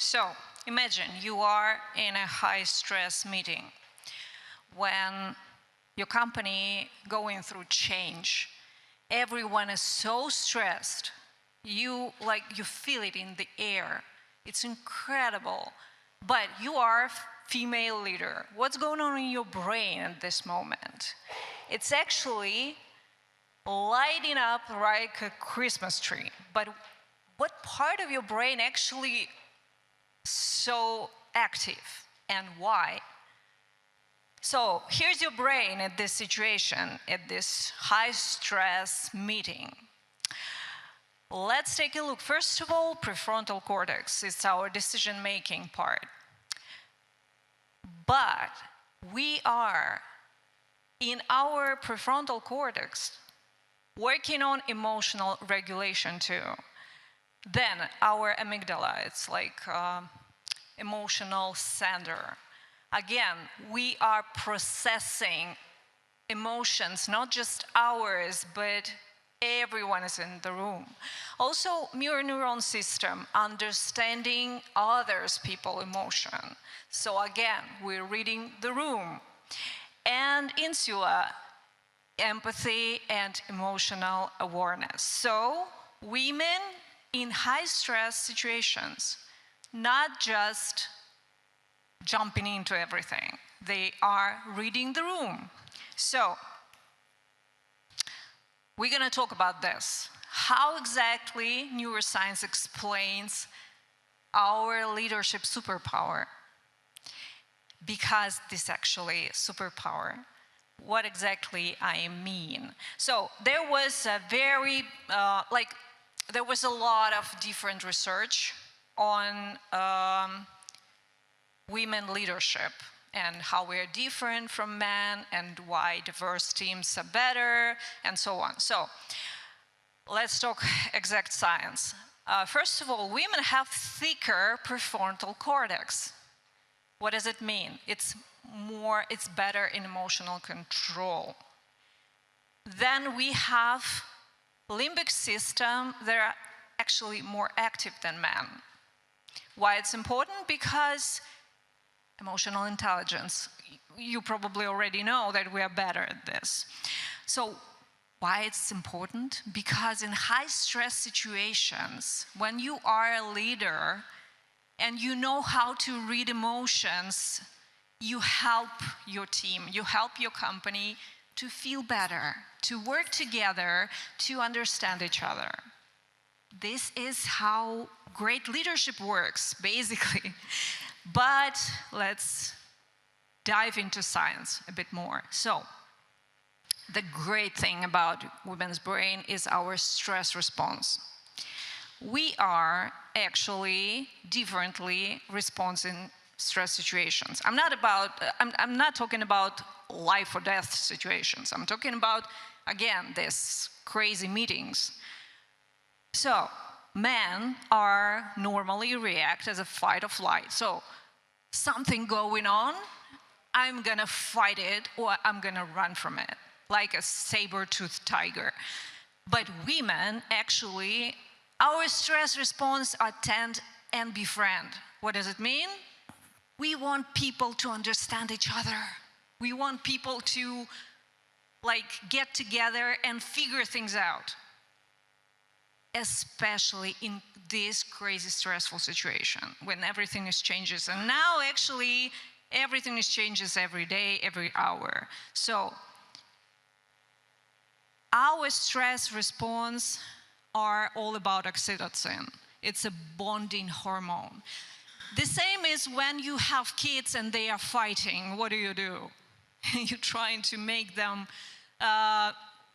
So imagine you are in a high-stress meeting when your company going through change. Everyone is so stressed. You feel it in the air. It's incredible. But you are a female leader. What's going on in your brain at this moment? It's actually lighting up like a Christmas tree. But what part of your brain actually so active and why? So here's your brain at this situation, at this high-stress meeting. Let's take a look. First of all, prefrontal cortex is our decision-making part. But we are, in our prefrontal cortex, working on emotional regulation too. Then our amygdala, it's like emotional center. Again, we are processing emotions, not just ours, but everyone is in the room. Also, mirror neuron system, understanding others people's emotion. So again, we're reading the room. And insula, empathy and emotional awareness. So women in high-stress situations, not just jumping into everything. They are reading the room. So we're going to talk about this. How exactly neuroscience explains our leadership superpower? Because this actually is superpower. What exactly I mean? So there was a there was a lot of different research on women leadership and how we're different from men and why diverse teams are better and so on. So let's talk exact science. First of all, women have thicker prefrontal cortex. What does it mean? It's better in emotional control. Then we have limbic system that are actually more active than men. Why it's important? Because emotional intelligence, you probably already know that we are better at this. So why it's important? Because in high stress situations, when you are a leader and you know how to read emotions, you help your team, you help your company to feel better, to work together, to understand each other. This is how great leadership works, basically. But let's dive into science a bit more. So, the great thing about women's brain is our stress response. We are actually differently responding stress situations. I'm not talking about life or death situations. I'm talking about, again, these crazy meetings. So men are normally react as a fight or flight. So something going on, I'm gonna fight it or I'm gonna run from it, like a saber-toothed tiger. But women, actually, our stress response are tend and befriend. What does it mean? We want people to understand each other. We want people to get together and figure things out. Especially in this crazy stressful situation when everything is changes. And now actually everything is changes every day, every hour. So our stress response are all about oxytocin. It's a bonding hormone. The same is when you have kids and they are fighting. What do? You're trying to make them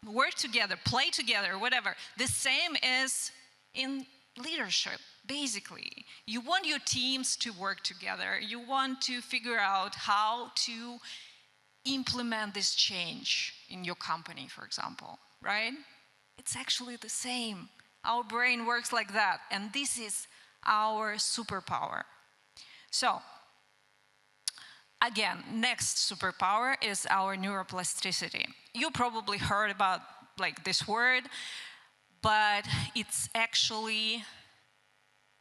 work together, play together, whatever. The same is in leadership, basically. You want your teams to work together. You want to figure out how to implement this change in your company, for example, right? It's actually the same. Our brain works like that, and this is our superpower. So, again, next superpower is our neuroplasticity. You probably heard about this word, but it's actually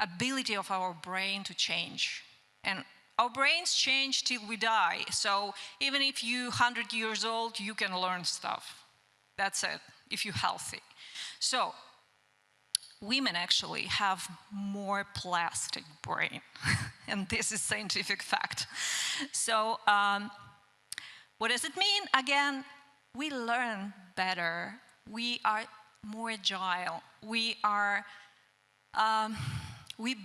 ability of our brain to change. And our brains change till we die. So even if you're 100 years old, you can learn stuff. That's it, if you're healthy. So women actually have more plastic brain. And this is scientific fact. So what does it mean? Again, we learn better. We are more agile. We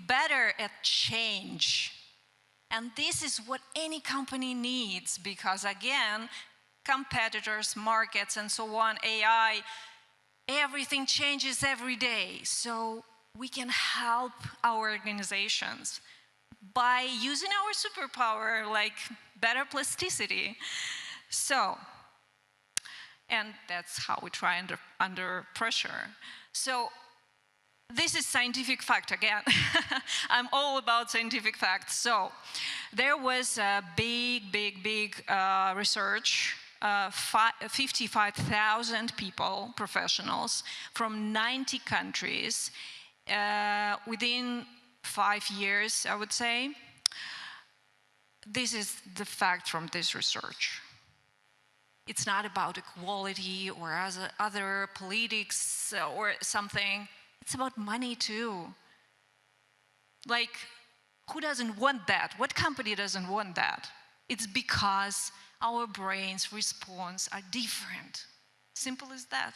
better at change. And this is what any company needs because, again, competitors, markets, and so on, AI, everything changes every day. So we can help our organizations by using our superpower, like better plasticity. So, and that's how we try under pressure. So this is scientific fact again. I'm all about scientific facts. So there was a big research, 55,000 people, professionals, from 90 countries within 5 years, I would say. This is the fact from this research. It's not about equality or other politics or something. It's about money too. Like, who doesn't want that? What company doesn't want that? It's because our brains' response are different. Simple as that.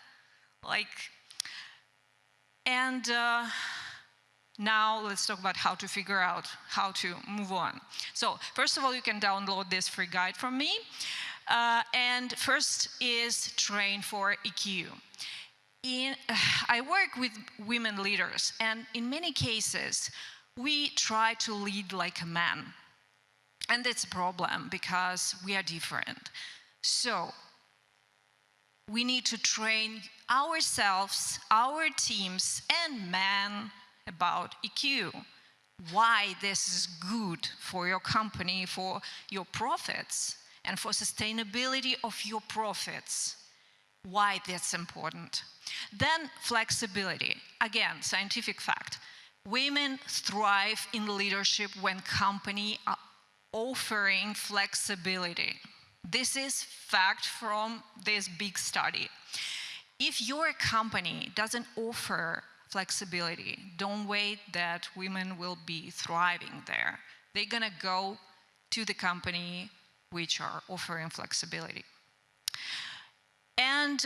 Like, and now let's talk about how to figure out how to move on. So first of all, you can download this free guide from me. And first is train for EQ. I work with women leaders, and in many cases, we try to lead like a man. And that's a problem because we are different. So we need to train ourselves, our teams, and men about EQ. Why this is good for your company, for your profits, and for sustainability of your profits. Why that's important. Then flexibility. Again, scientific fact. Women thrive in leadership when companies are offering flexibility. This is fact from this big study. If your company doesn't offer flexibility, don't wait that women will be thriving there. They're gonna go to the company which are offering flexibility. And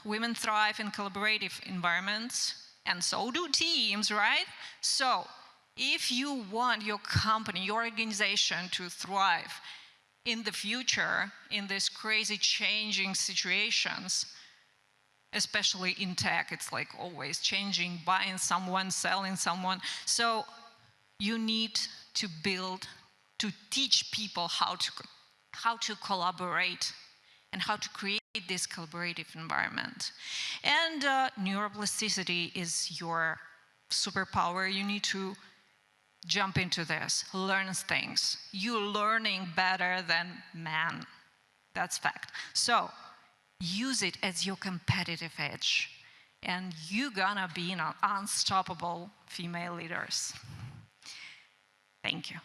women thrive in collaborative environments, and so do teams, right? So if you want your company, your organization to thrive in the future, in these crazy changing situations, especially in tech, it's like always changing, buying someone, selling someone. So you need to teach people how to collaborate and how to create this collaborative environment. And neuroplasticity is your superpower. You need to jump into this, learn things. You're learning better than men. That's fact. So use it as your competitive edge, and you're gonna be unstoppable female leaders. Thank you.